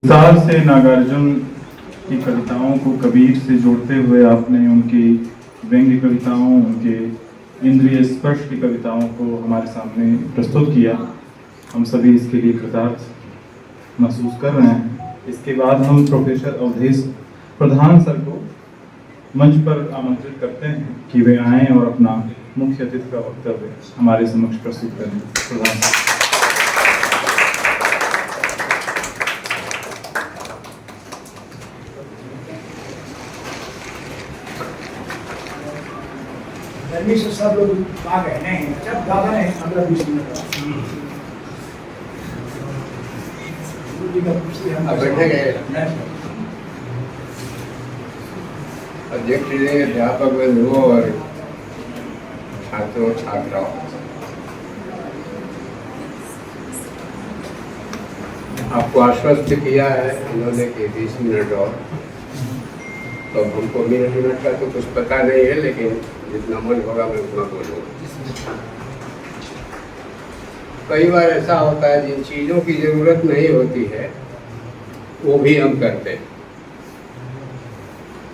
साल से नागार्जुन की कविताओं को कबीर से जोड़ते हुए आपने उनकी व्यंग्य कविताओं, उनके इंद्रिय स्पर्श की कविताओं को हमारे सामने प्रस्तुत किया। हम सभी इसके लिए कृतार्थ महसूस कर रहे हैं। इसके बाद हम प्रोफेसर अवधेश प्रधान सर को मंच पर आमंत्रित करते हैं कि वे आएं और अपना मुख्य अतिथि का वक्तव्य हमारे समक्ष प्रस्तुत करें। प्रधान सर। गर्मी से सब लोग आ गए नहीं, जब ज़्यादा नहीं 15-20 मिनट बैठे गए अध्यक्ष जी, अध्यापक बंधुओं और छात्रों छात्राओं, आपको आश्वस्त किया है उन्होंने कि 20 मिनट और, तो हमको मिनट का तो कुछ पता नहीं है, लेकिन जितना मन होगा मैं उतना बोलूँगा। कई बार ऐसा होता है जिन चीज़ों की ज़रूरत नहीं होती है वो भी हम करते हैं।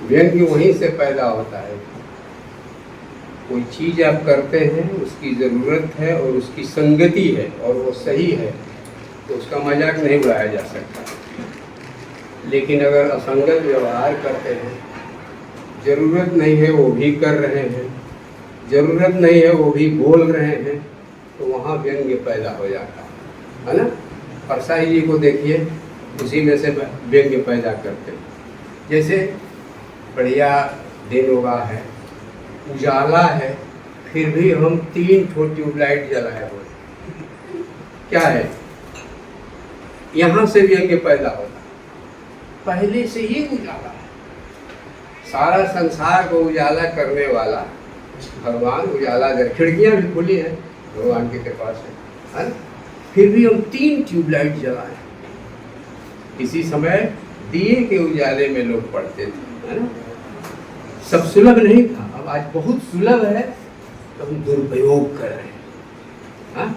व्यंग्य वहीं से पैदा होता है। कोई चीज़ आप करते हैं, उसकी ज़रूरत है और उसकी संगति है और वो सही है, तो उसका मजाक नहीं उड़ाया जा सकता। लेकिन अगर असंगत व्यवहार करते हैं, ज़रूरत नहीं है वो भी कर रहे हैं, ज़रूरत नहीं है वो भी बोल रहे हैं, तो वहाँ व्यंग्य पैदा हो जाता है ना। परसाई जी को देखिए, उसी में से व्यंग्य पैदा करते हैं। जैसे बढ़िया दिन हुआ है, उजाला है, फिर भी हम 3 ट्यूबलाइट जलाए हुए, क्या है? यहाँ से व्यंग्य पैदा होता है। पहले से ही उजाला है, सारा संसार को उजाला करने वाला भगवान उजाला दे, खिड़कियाँ भी खुली हैं भगवान की कृपा से, है ना। फिर भी हम 3 ट्यूबलाइट जलाए। किसी समय दिए के उजाले में लोग पढ़ते थे, है ना। सब सुलभ नहीं था, अब आज बहुत सुलभ है, तो हम दुरुपयोग कर रहे हैं। हाँ,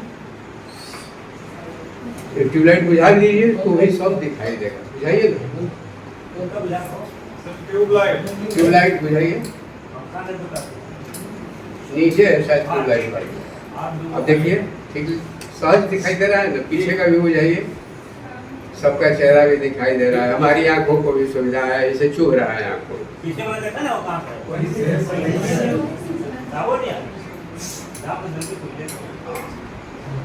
ट्यूबलाइट बुझा दीजिए तो वही सब दिखाई देगा। बुझाइए ना, ट्यूबलाइट बुझाइए, नीचे है शायद ट्यूबलाइट भाई। अब देखिए ठीक सहज दिखाई दे रहा है ना, पीछे का भी बुझाइए, सबका चेहरा भी दिखाई दे रहा है, हमारी आंखों को भी सुविधा है, इसे चुभ रहा है आंखों।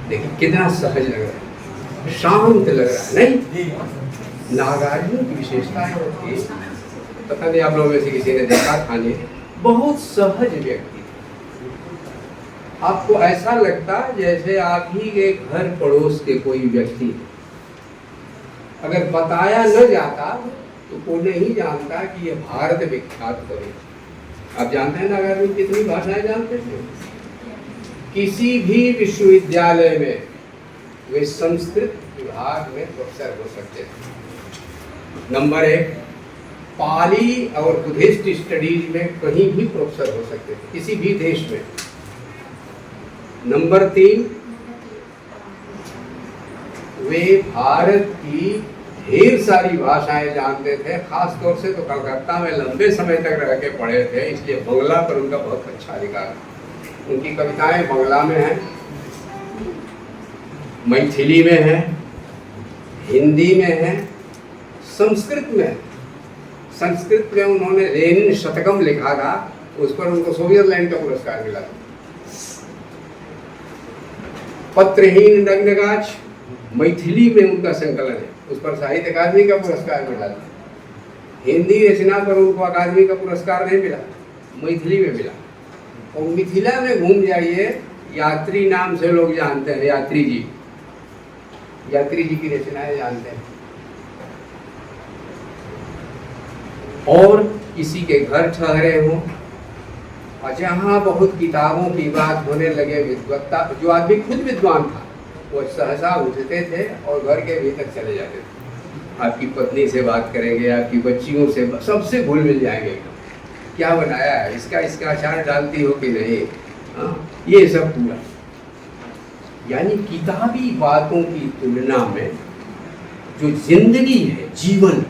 देखिए कितना सहज लग रहा है, शांत लग रहा है, नहीं। नागार्जुन की विशेषता है कि पता नहीं आप लोगों में से किसी ने देखा था नहीं, बहुत सहज व्यक्ति। आपको ऐसा लगता जैसे आप ही के घर पड़ोस के कोई व्यक्ति है। अगर बताया न जाता तो कोई नहीं जानता कि ये भारत विख्यात कवि। आप जानते हैं नागार्जुन कितनी भाषाएं जानते थे? किसी भी विश्वविद्यालय में वे संस्कृत विभाग में प्रोफेसर हो सकते थे। नंबर 1, पाली और बुद्धिस्ट स्टडीज में कहीं भी प्रोफेसर हो सकते थे, किसी भी देश में। नंबर 3, वे भारत की ढेर सारी भाषाएं जानते थे, खास तौर से तो कलकत्ता में लंबे समय तक रह के पढ़े थे, इसलिए बंगला पर उनका बहुत अच्छा अधिकार। उनकी कविताएं बंगला में हैं, मैथिली में हैं, हिंदी में हैं, संस्कृत में। संस्कृत में उन्होंने लेनिन शतकम लिखा था, उस पर उनको स्विट्जरलैंड का पुरस्कार मिला था। पत्रहीन डगडगाछ मैथिली में उनका संकलन है, उस पर साहित्य अकादमी का पुरस्कार मिला था। हिंदी रचना पर उनको अकादमी का पुरस्कार नहीं मिला, मैथिली में मिला। और मिथिला में घूम जाइए, यात्री नाम से लोग जानते हैं, यात्री जी की रचनाएं जानते हैं। और किसी के घर ठहरे हों और जहाँ बहुत किताबों की बात होने लगे, विद्वत्ता, जो आदमी खुद विद्वान था वो सहसा उठते थे और घर के भीतर चले जाते थे। आपकी पत्नी से बात करेंगे, आपकी बच्चियों से, सबसे घुल मिल जाएंगे। क्या बनाया है, इसका अचार डालती हो कि नहीं, हाँ, ये सब पूरा। यानी किताबी बातों की तुलना में जो जिंदगी है, जीवन,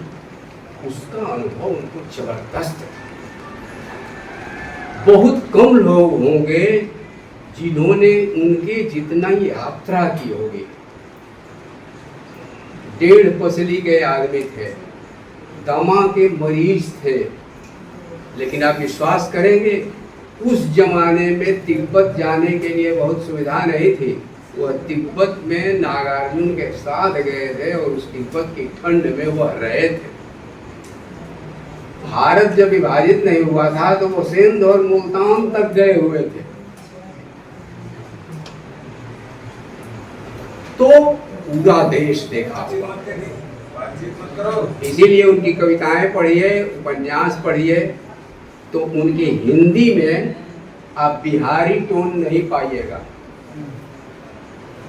उसका अनुभव उनको जबरदस्त था। बहुत कम लोग होंगे जिन्होंने उनके जितना ही यात्रा की होगी। 1.5 पसली के आदमी थे, दमा के मरीज थे, लेकिन आप विश्वास करेंगे उस जमाने में तिब्बत जाने के लिए बहुत सुविधा नहीं थी। वह तिब्बत में नागार्जुन के साथ गए थे और उस तिब्बत की ठंड में वह रहे थे। भारत जब विभाजित नहीं हुआ था तो वो सिंध और मुल्तान तक गए हुए थे। तो पूरा देश देखा हुआ, इसीलिए उनकी कविताएं पढ़िए, उपन्यास पढ़िए, तो उनकी हिंदी में आप बिहारी टोन नहीं पाइएगा।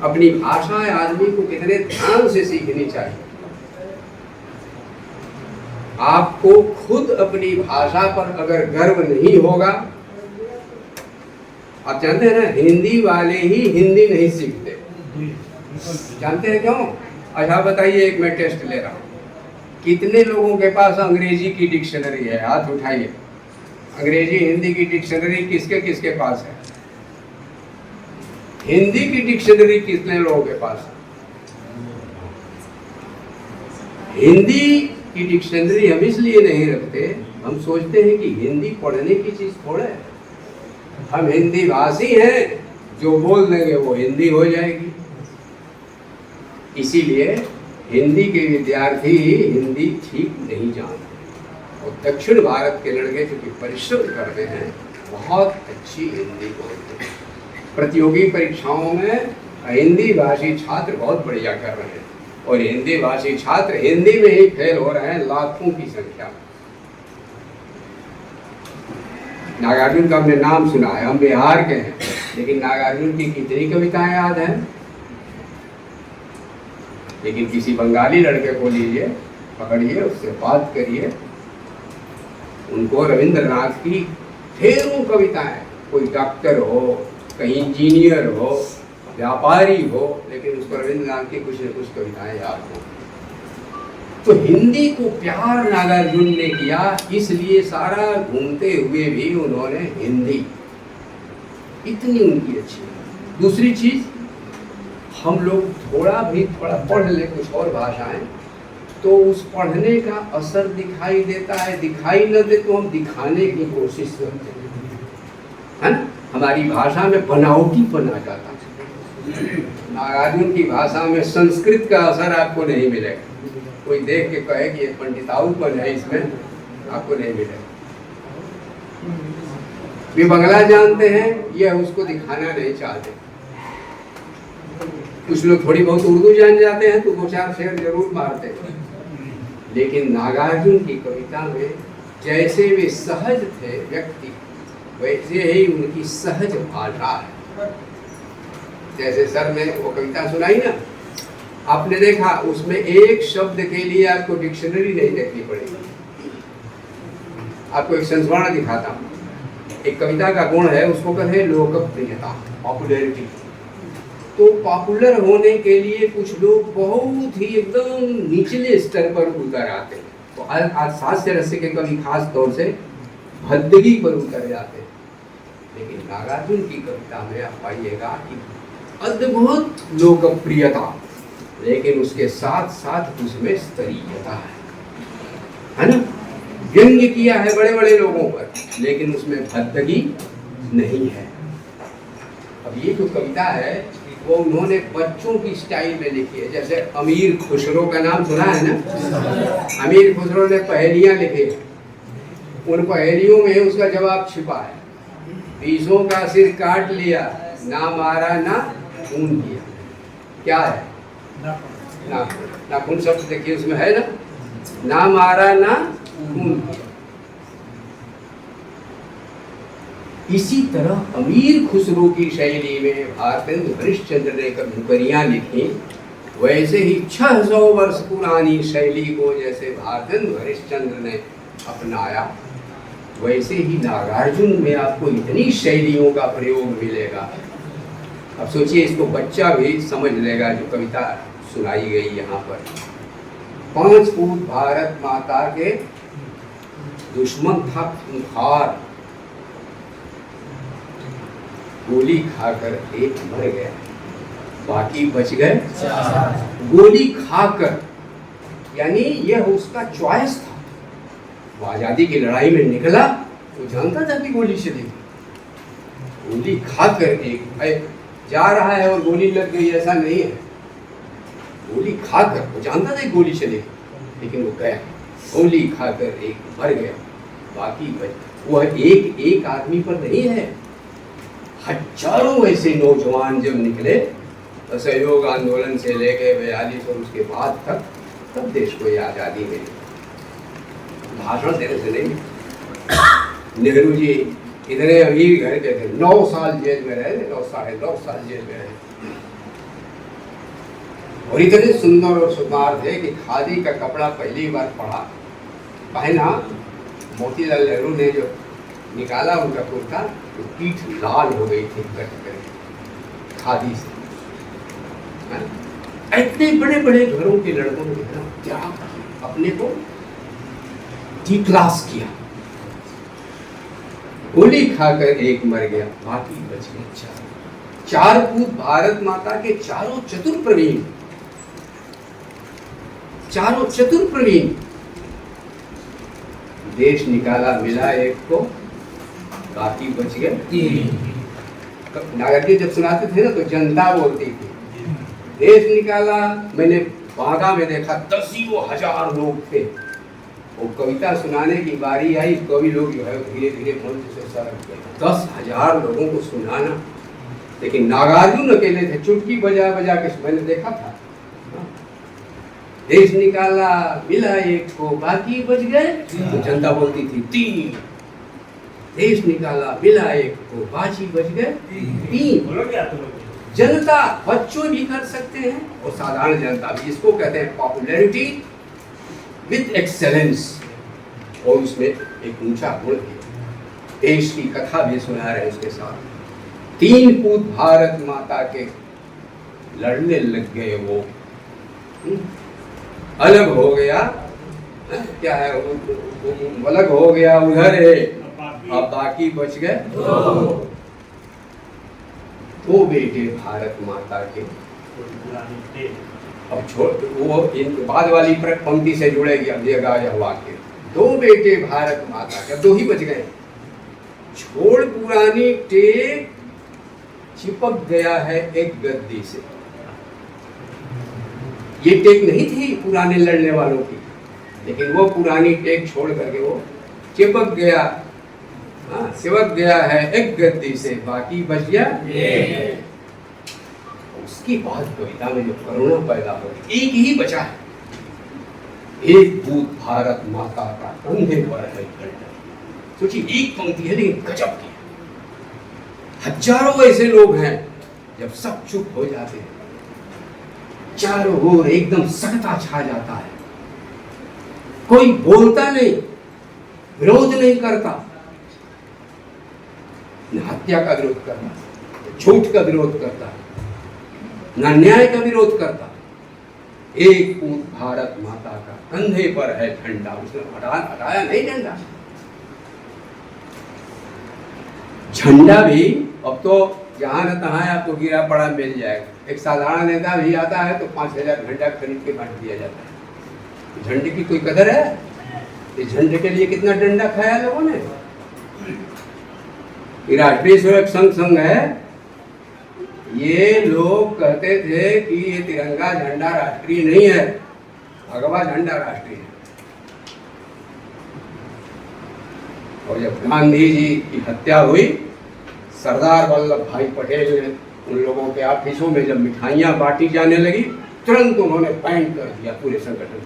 अपनी भाषा आदमी को कितने ध्यान से सीखनी चाहिए। आपको खुद अपनी भाषा पर अगर गर्व नहीं होगा, आप जानते हैं ना, हिंदी वाले ही हिंदी नहीं सीखते। जानते हैं क्यों? अच्छा बताइए, एक मैं टेस्ट ले रहा हूँ, कितने लोगों के पास अंग्रेजी की डिक्शनरी है? हाथ उठाइए। अंग्रेजी हिंदी की डिक्शनरी किसके किसके पास है? हिंदी की डिक्शनरी कितने लोगों के पास है? हिंदी की डिक्शनरी हम इसलिए नहीं रखते, हम सोचते हैं कि हिंदी पढ़ने की चीज थोड़ा है। हम हिंदी भाषी हैं, जो बोल देंगे वो हिंदी हो जाएगी। इसीलिए हिंदी के विद्यार्थी हिंदी ठीक नहीं जानते, और दक्षिण भारत के लड़के जो कि परिश्रम करते हैं बहुत अच्छी हिंदी बोलते हैं। प्रतियोगी परीक्षाओं में हिंदी भाषी छात्र बहुत बढ़िया कर रहे हैं, और हिंदी भाषी छात्र हिंदी में ही फेल हो रहे हैं लाखों की संख्या में। नागार्जुन का हमने नाम सुना है, हम बिहार के हैं, लेकिन नागार्जुन की कितनी कविताएं याद हैं? लेकिन किसी बंगाली लड़के को लीजिए, पकड़िए, उससे बात करिए, उनको रविंद्रनाथ की ढेरों कविताएं, कोई डॉक्टर हो, कहीं इंजीनियर हो, व्यापारी हो, लेकिन उसको रविंद्रनाथ की कुछ न कुछ कविताएं याद हो। तो हिंदी को प्यार नागार्जुन ने किया, इसलिए सारा घूमते हुए भी उन्होंने हिंदी इतनी उनकी अच्छी। दूसरी चीज, हम लोग थोड़ा पढ़ ले कुछ और भाषाएं, तो उस पढ़ने का असर दिखाई देता है। दिखाई न दे तो हम दिखाने की कोशिश करते हैं, है ना? हमारी भाषा में बनावटीपन आ जाता है। नागार्जुन की भाषा में संस्कृत का असर आपको नहीं मिलेगा। कोई देख के कहे कि ये पंडिताऊपन है इसमें, आपको नहीं मिलेगा। वे बंगला जानते हैं, ये उसको दिखाना नहीं चाहते। कुछ लोग थोड़ी बहुत उर्दू जान जाते हैं तो 2-4 शेर जरूर मारते हैं, लेकिन नागार्जुन की कविता में जैसे वे सहज थे व्यक्ति, वैसे ही उनकी सहज भाषा है। जैसे सर ने वो कविता सुनाई ना, आपने देखा उसमें एक शब्द के लिए आपको डिक्शनरी नहीं देखनी पड़ेगी। आपको एक संस्मरण दिखाता हूँ। एक कविता का गुण है, उसको कहते हैं लोकप्रियता, पॉपुलैरिटी। तो पॉपुलर होने के लिए कुछ लोग बहुत ही एकदम निचले स्तर पर उतर आते हैं। तो आज हास्य रस के कवि खास तौर से भद्दगी पर उतर जाते हैं, लेकिन नागार्जुन की कविता में आप पाइएगा कि अद्भुत लोकप्रियता, लेकिन उसके साथ साथ उसमें स्तरीयता है ना? व्यंग्य किया है बड़े बड़े लोगों पर, लेकिन उसमें भद्दगी नहीं है। अब ये जो कविता है वो उन्होंने बच्चों की स्टाइल में लिखी है। जैसे अमीर खुसरो का नाम सुना है ना? अमीर खुसरो ने पहेलियां लिखी, उन पहेलियों में उसका जवाब छिपा है। 20 का सिर काट लिया, ना मारा ना खून किया। क्या है? ना खून शब्द देखिए उसमें है ना मारा ना खून किया। इसी तरह अमीर खुसरो की शैली में भारतेंदु हरिश्चंद्र ने कविताएं लिखी, वैसे ही 600 वर्ष पुरानी शैली को जैसे भारतेंदु हरिश्चंद्र ने अपनाया, वैसे ही नागार्जुन में आपको इतनी शैलियों का प्रयोग मिलेगा। अब सोचिए, इसको बच्चा भी समझ लेगा जो कविता सुनाई गई यहाँ पर। 5 फूट भारत माता के दुश्मन था खूंखार, गोली खाकर एक मर गया, बाकी बच गए 4। गोली खाकर, यानी यह उसका चॉइस था। वो आजादी की लड़ाई में निकला तो जानता था कि गोली चलेगी। गोली खाकर एक जा रहा है और गोली लग गई, ऐसा नहीं है। गोली खाकर, वो जानता था गोली चलेगी, लेकिन वो गया। गोली खाकर एक मर गया, बाकी बच। वह एक आदमी पर नहीं है, हजारों ऐसे नौजवान जब निकले असहयोग आंदोलन से लेके 42 और उसके बाद तक, तब देश को ये आज़ादी मिली। भाषण देने से नहीं। नेहरू जी इतने अमीर घर के थे, 9 साल जेल में रहे, 9 साल जेल में रहे, और इतने सुंदर और सुकुमार थे कि खादी का कपड़ा पहली बार पहना मोतीलाल नेहरू ने जो निकाला उनका कुर्ता, तो पीठ लाल हो गई थी कट कर खादी से। इतने बड़े बड़े घरों के लड़कों ने त्याग, अपने को डी क्लास किया। गोली खाकर एक मर गया, बाकी बच गए 4 पूत भारत माता के चारों चतुर प्रवीण। देश निकाला, मिला एक को, बाकी बच गए 3। नागरिक जब सुनाते थे ना तो जनता बोलती थी, देश निकाला। मैंने बागा में देखा 10 हजार लोग थे। वो कविता सुनाने की बारी आई, कवि लोग जो है धीरे धीरे मंच से सरक गए। 10,000 लोगों को सुनाना, लेकिन नागार्जुन अकेले थे, चुटकी बजा बजा के मैंने देखा था। देश निकाला, मिला एक को, बाकी बच गए, तो जनता बोलती थी 3। देश निकाला, मिला एक को, बाकी बच गए 3। जनता, बच्चों भी कर सकते हैं और साधारण जनता भी। इसको कहते हैं पॉपुलैरिटी विद एक्सेलेंस, और उसमें एक ऊंचा गुण है। देश की कथा भी सुना रहे उसके साथ। 3 पूत भारत माता के लड़ने लग गए, वो अलग हो गया, क्या है वो अलग हो गया उधर है, अब बाकी बच गए 2 बेटे भारत माता के। अब छोड़, वो इन बाद वाली पंक्ति से जुड़ेगी, अब देगा यह वाक्य। 2 बेटे भारत माता के, 2 ही बच गए। छोड़ पुरानी टेक, चिपक गया है एक गद्दी से। ये टेक नहीं थी पुराने लड़ने वालों की, लेकिन वो पुरानी टेक छोड़ करके वो चिपक गया, चिपक गया है एक गद्दी से, बाकी बच गया। उसकी बाद कविता में जो करुणा पैदा हो, एक ही बचा है, एक पूत भारत माता का कंधे पर है। सोचिए, एक पंक्ति है लेकिन गजब की। हजारों ऐसे लोग हैं, जब सब चुप हो जाते हैं, चारों ओर एकदम सकता छा जाता है, कोई बोलता नहीं, विरोध नहीं करता, न हत्या का विरोध करता, झूठ का विरोध करता, न न्याय का विरोध करता। एक पूत भारत माता का कंधे पर है झंडा, उसने हटाया नहीं झंडा। झंडा भी अब तो जहां न तहां आपको गिरा पड़ा मिल जाएगा। एक साधारण नेता भी आता है तो 5,000 झंडा खरीद के बांट दिया जाता है। झंडे की कोई कदर है? इस झंडे के लिए कितना डंडा खाया लोगों ने। राष्ट्रीय स्वयं संघ है, ये लोग कहते थे कि ये तिरंगा झंडा राष्ट्रीय नहीं है, भगवा झंडा राष्ट्रीय है। और जब गांधी जी की हत्या हुई, सरदार वल्लभ भाई पटेल ने उन लोगों के ऑफिसों में जब मिठाइयाँ बांटी जाने लगी, तुरंत उन्होंने बैन कर दिया पूरे संगठन।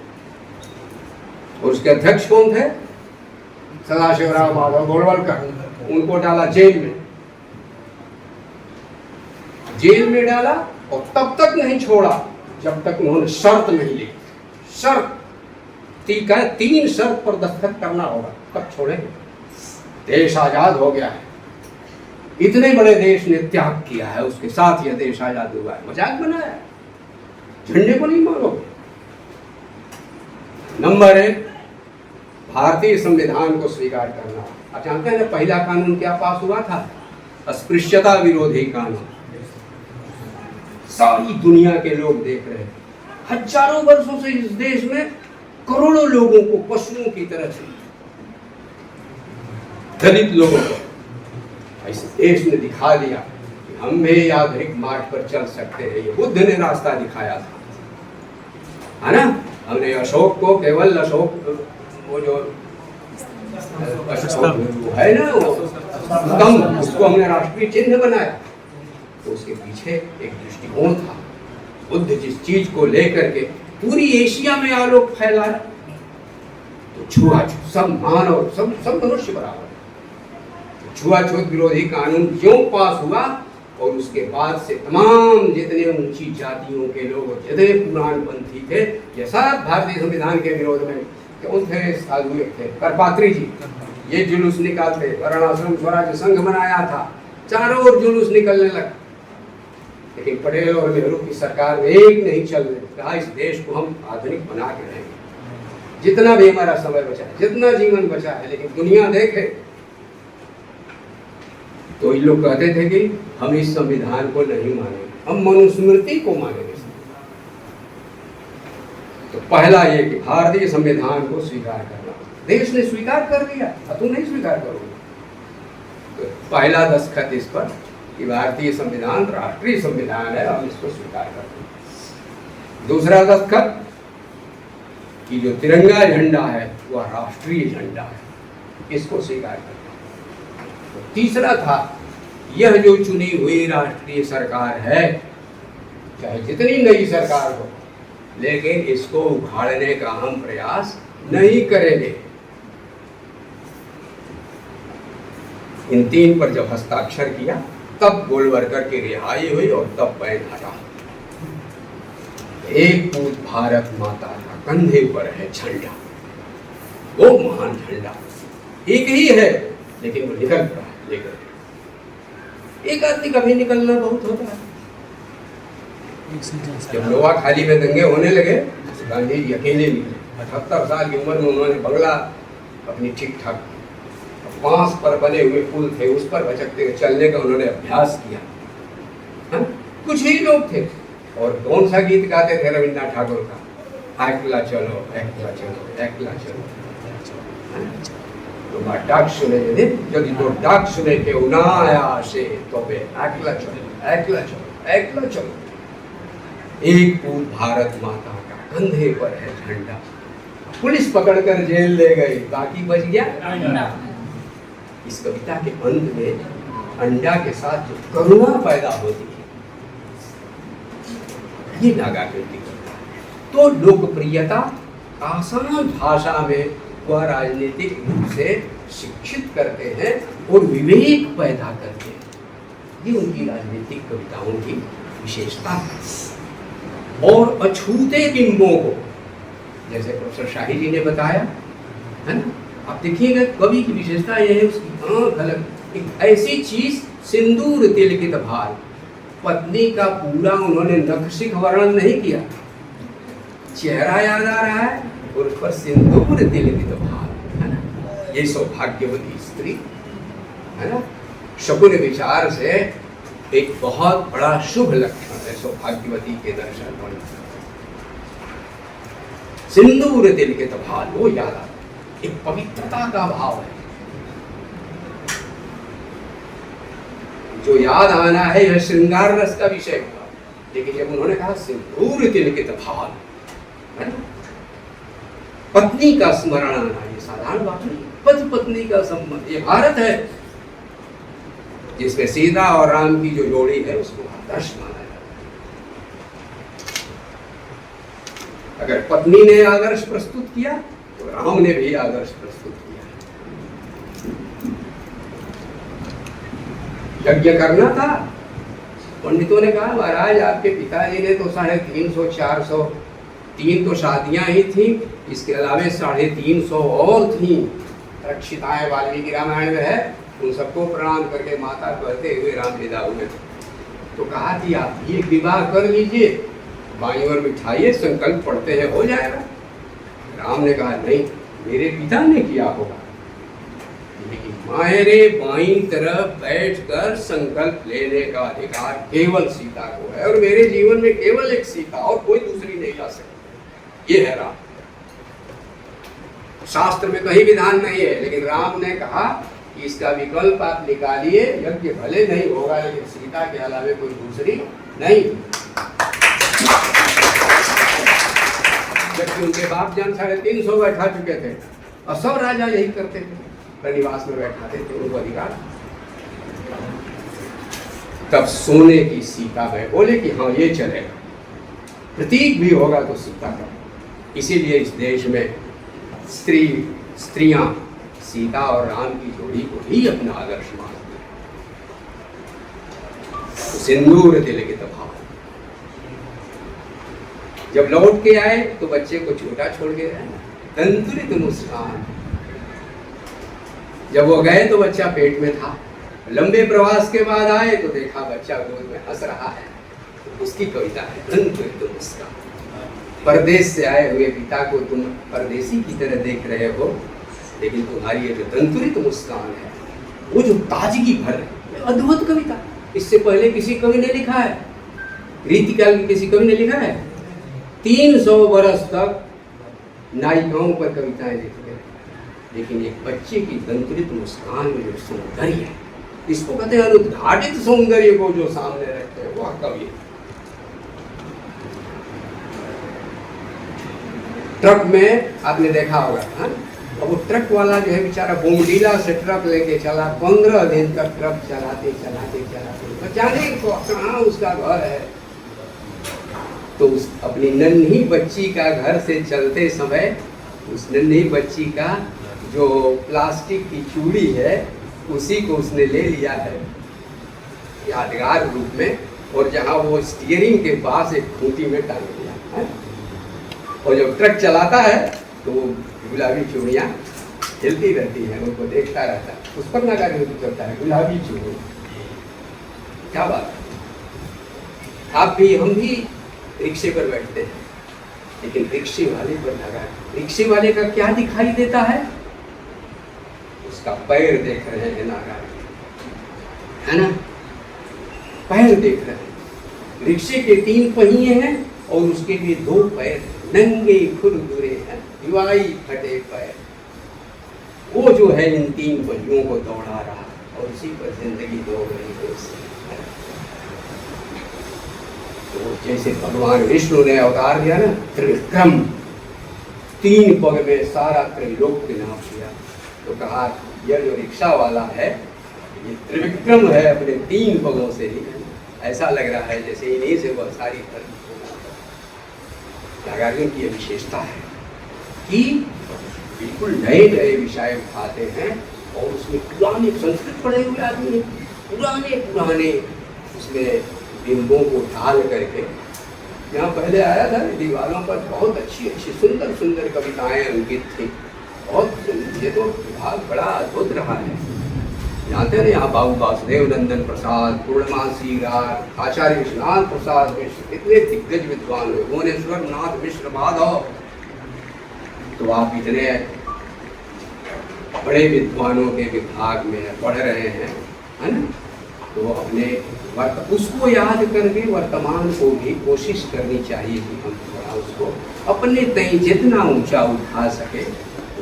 और उसके अध्यक्ष कौन थे? सदाशिवराव माधव गोडवलकर। उनको डाला जेल में, जेल में डाला, और तब तक नहीं छोड़ा जब तक उन्होंने शर्त नहीं ली। शर्त 3 शर्त पर दस्तखत करना होगा, तब छोड़ेंगे। देश आजाद हो गया है, इतने बड़े देश ने त्याग किया है, उसके साथ यह देश आजाद हुआ है। मजाक बनाया, झंडे को नहीं मारोगे। नंबर 1, भारतीय संविधान को स्वीकार करना। आप जानते हैं ना पहला कानून क्या पास हुआ था? अस्पृश्यता विरोधी कानून। सारी दुनिया के लोग देख रहे हैं, हजारों वर्षों से इस देश में करोड़ों लोगों को पशुओं की तरह से, दलित लोगों को इस देश ने दिखा दिया कि हम भी आधुनिक मार्ग पर चल सकते हैं। ये बुद्ध ने रास्ता दिखाया था, है ना। हमने अशोक को केवल अशोक वो जो वो है ना वो स्तंभ, उसको हमने राष्ट्रीय चिन्ह बनाया, तो उसके पीछे एक दृष्टिकोण था। बुद्ध जिस चीज को लेकर के पूरी एशिया में आलोक फैलाया, तो छुआछूत, सब मानव, सब मनुष्य बराबर। तो छुआछूत विरोधी कानून क्यों पास हुआ, और उसके बाद से तमाम जितने ऊंची जातियों के लोग, जितने पुराणपंथी थे, ये सब भारतीय संविधान के विरोध में क्यों थे? साधु थे, करपात्री जी, ये जुलूस निकालते, वर्णाश्रम स्वराज संघ बनाया था, चारों ओर जुलूस निकलने लगा। लेकिन पटेल और नेहरू की सरकार में एक नहीं चल रही, कहा इस देश को हम आधुनिक बना के रहेंगे, जितना भी हमारा समय बचा है, जितना जीवन बचा है। लेकिन दुनिया देखे तो ये लोग कहते थे कि हम इस संविधान को नहीं मानेंगे, हम मनुस्मृति को मानेंगे। तो पहला ये कि भारतीय संविधान को स्वीकार करना। देश ने स्वीकार कर लिया, अब तुम नहीं स्वीकार करोगे। तो पहला दस्तखत इस पर कि भारतीय संविधान राष्ट्रीय संविधान है, हम इसको स्वीकार करते हैं। दूसरा दस्तखत कि जो तिरंगा झंडा है वह राष्ट्रीय झंडा है, इसको स्वीकार करते हैं। तो तीसरा था, यह जो चुनी हुई राष्ट्रीय सरकार है, चाहे जितनी नई सरकार हो, लेकिन इसको उखाड़ने का हम प्रयास नहीं करेंगे। इन 3 पर जब हस्ताक्षर किया, तब गोलवलकर की रिहाई हुई और तब बैन हटा। एक पूत भारत माता का कंधे पर है झंडा, वो महान झंडा एक ही है, लेकिन वो निकल रहा है लेकर। एक आदमी का भी निकलना बहुत होता है। जब लोहा खाली में दंगे होने लगे, गांधी जी अकेले निकले। 78 साल की उम्र में उन्होंने बंगला अपनी ठीक ठाक बांस पर बने हुए पुल थे, उस पर भचकते चलने का उन्होंने अभ्यास किया। हा? कुछ ही लोग थे, और कौन सा गीत गाते थे रविन्द्रनाथ ठाकुर का, एकला चलो एकला चलो एकला चलो। तो डाक सुने यदि तो डाक सुने के उना आया से तो बे एकला चलो एकला चलो एकला चलो। एक पूत भारत माता का कंधे पर है झंडा। पुलिस पकड़कर जेल ले गई, बाकी बच गया। इस कविता के अंत में अंडा के साथ जो करुणा पैदा होती है, ये नागा कृति करता है। तो लोकप्रियता आसान भाषा में वह राजनीतिक रूप से शिक्षित करते हैं और विवेक पैदा करते हैं। ये उनकी राजनीतिक कविताओं की विशेषता है। और अछूते बिंबों को, जैसे प्रोफेसर शाही जी ने बताया, है ना, आप देखिएगा कवि की विशेषता यह है, उसकी आंख अलग, एक ऐसी चीज सिंदूर तिलकित भाल। पत्नी का पूरा उन्होंने नखशिख वर्णन नहीं किया, चेहरा याद आ रहा है और उस पर सिंदूर तिलकित भाल, है ना। ये सौभाग्यवती स्त्री, है ना, शकुन विचार से एक बहुत बड़ा शुभ लक्षण है सौभाग्यवती के दर्शन होने। सिंदूर तिलकित भाल, वो याद आता, एक पवित्रता का भाव है जो याद आना है। यह श्रृंगार रस का विषय हुआ, लेकिन जब उन्होंने कहा सिंदूर तिलकित भाल, है ना, पत्नी का स्मरण आना, ये साधारण बात नहीं। पति पत्नी का संबंध, ये भारत है जिसमें सीता और राम की जो जोड़ी है उसको आदर्श माना जाता है। अगर पत्नी ने आदर्श प्रस्तुत किया तो राम ने भी आदर्श प्रस्तुत किया। यज्ञ करना था, पंडितों ने कहा महाराज आपके पिताजी ने तो 350 400, 3 तो शादियां ही थी, इसके अलावे 350 और थी। रक्षिताएं वाल्मीकि रामायण में है, उन सबको प्रणाम करके माता कहते हुए राम विदा हुए। तो कहा कि आप ये विवाह कर लीजिए, बाई ओर बिठाइए, संकल्प पढ़ते हैं, हो जाएगा। राम ने कहा नहीं, मेरे पिता ने किया होगा, लेकिन मायरे बाईं तरफ बैठकर संकल्प लेने का अधिकार केवल सीता को है, और मेरे जीवन में केवल एक सीता और कोई दूसरी नहीं ला सकती। ये है राम। शास्त्र में कहीं विधान नहीं है, लेकिन राम ने कहा कि इसका विकल्प आप निकालिए, यज्ञ भले नहीं होगा लेकिन सीता के अलावा कोई दूसरी नहीं। जबकि उनके बाप जान 350 बैठा चुके थे और सब राजा यही करते थे, प्रणिवास में बैठाते थे उनको अधिकार। तब सोने की सीता में बोले कि हाँ ये चलेगा, प्रतीक भी होगा तो सीता का। इसीलिए इस देश में स्त्रियां सीता और राम की जोड़ी को ही अपना आदर्श मानती हैं। तो सिंदूर तिलकित भाव। जब लौट के आए तो बच्चे को छोटा छोड़ के गए, तंतुरित मुस्कान। जब वो गए तो बच्चा पेट में था, लंबे प्रवास के बाद आए तो देखा बच्चा गोद में हंस रहा है। उसकी कविता है तंतुरित मुस्कान। परदेश से आए हुए पिता को तुम परदेसी की तरह देख रहे हो, लेकिन तुम्हारी ये जो तंतुरित मुस्कान है, वो जो ताजगी भर है, अद्भुत कविता। इससे पहले किसी कवि ने लिखा है, रीतिकाल की किसी कवि ने लिखा है। 300 वर्ष तक नायिकाओं पर कविताएं लिखते हैं, लेकिन एक बच्चे की तंतुरित मुस्कान में जो सौंदर्य है, इसको कहते हैं अनुद्घाटित सौंदर्य को जो सामने रखते हैं वह कवि है। ट्रक में आपने देखा होगा, हाँ? अब वो ट्रक वाला जो है बेचारा बोमडीला से ट्रक लेके चला, 15 दिन तक ट्रक चलाते चलाते चलाते, जाने को कहाँ उसका घर है। तो उस अपनी नन्ही बच्ची का घर से चलते समय उस नन्ही बच्ची का जो प्लास्टिक की चूड़ी है उसी को उसने ले लिया है यादगार रूप में, और जहाँ वो स्टीयरिंग के पास एक खूंटी में टांग दिया है। और जब ट्रक चलाता है तो गुलाबी चूड़ियाँ हिलती रहती हैं, उनको देखता रहता है, उस पर नगार करता है गुलाबी चूड़ी। क्या बात है। आप भी हम भी रिक्शे पर बैठते हैं, लेकिन रिक्शे वाले पर नगार, रिक्शे वाले का क्या दिखाई देता है? उसका पैर देख रहे हैं नागार, है ना, पैर देख रहे हैं। रिक्शे के 3 पहिए हैं और उसके लिए 2 पैर, नंगे खुरदुरे हैं, दिवाई फटे पैर। वो जो है इन 3 पहियों को दौड़ा रहा और उसी पर जिंदगी दौड़ रही है उससे। तो जैसे भगवान विष्णु ने अवतार दिया ना, त्रिविक्रम, 3 पग में सारा त्रिलोक नाप दिया, तो कहा यह जो रिक्शा वाला है ये त्रिविक्रम है, अपने 3 पगों से ही। ऐसा लग रहा है जैसे इन्हीं से वह सारी नागार्जुन की यह विशेषता है कि बिल्कुल नए नए विषय उठाते हैं, और उसमें पुराने संस्कृत पढ़े हुए आदमी पुराने पुराने उसमें बिंबों को ढाल करके, यहाँ पहले आया था दीवारों पर बहुत अच्छी अच्छी सुंदर सुंदर कविताएं अंकित थी। बहुत ये तो विभाग बड़ा अद्भुत रहा है। जानते हैं यहाँ बाबू वासुदेव नंदन प्रसाद, पूर्णमासी राज, आचार्य विश्वनाथ प्रसाद मिश्र, इतने दिग्गज विद्वान हुए, भुवनेश्वर नाथ मिश्र माधव। तो आप इतने बड़े विद्वानों के विभाग में पढ़ रहे हैं, है ना, तो अपने उसको याद करके वर्तमान को भी कोशिश करनी चाहिए कि हम थोड़ा उसको अपने तय जितना ऊंचा उठा सके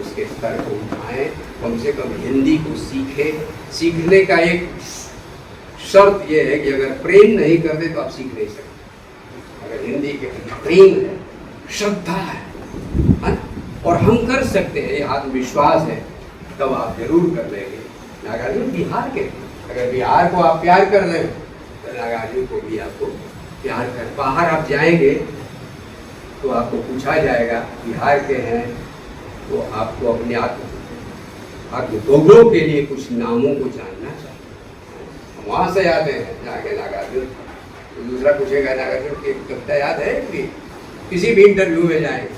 उसके स्तर को उठाएं। कम से कम हिंदी को सीखने का एक शर्त ये है कि अगर प्रेम नहीं करते तो आप सीख नहीं सकते। अगर हिंदी के प्रेम है, श्रद्धा है और हम कर सकते हैं, आत्मविश्वास है, तब आप जरूर कर लेंगे। नागार्जुन बिहार के, अगर बिहार को आप प्यार कर दें तो नागार्जुन को भी आपको प्यार कर। बाहर आप जाएंगे तो आपको पूछा जाएगा बिहार के हैं, तो आपको अपने आत्मगौरव के लिए कुछ नामों को जानना चाहिए। वहाँ से आते हैं जाके नागार्जुन, तो दूसरा पूछेगा नागार्जुन की कविता याद है कि किसी भी इंटरव्यू में जाए,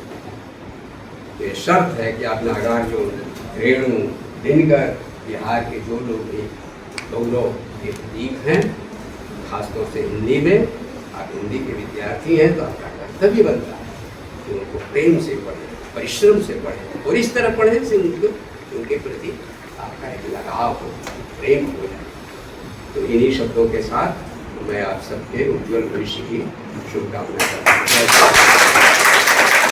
ये शर्त है कि आप नागार्जुन, रेणु, दिनकर, बिहार के जो लोग भी गौरव के प्रतीक हैं, खासतौर से हिंदी में, आप हिंदी के विद्यार्थी हैं तो आपका कर्तव्य बनता है कि उनको प्रेम से पढ़ें। परिश्रम से पढ़ें और इस तरह पढ़ें से उनके प्रति आपका एक लगाव हो, प्रेम हो जाए। तो इन्हीं शब्दों के साथ मैं आप सबके उज्ज्वल भविष्य की शुभकामनाएं करता हूं।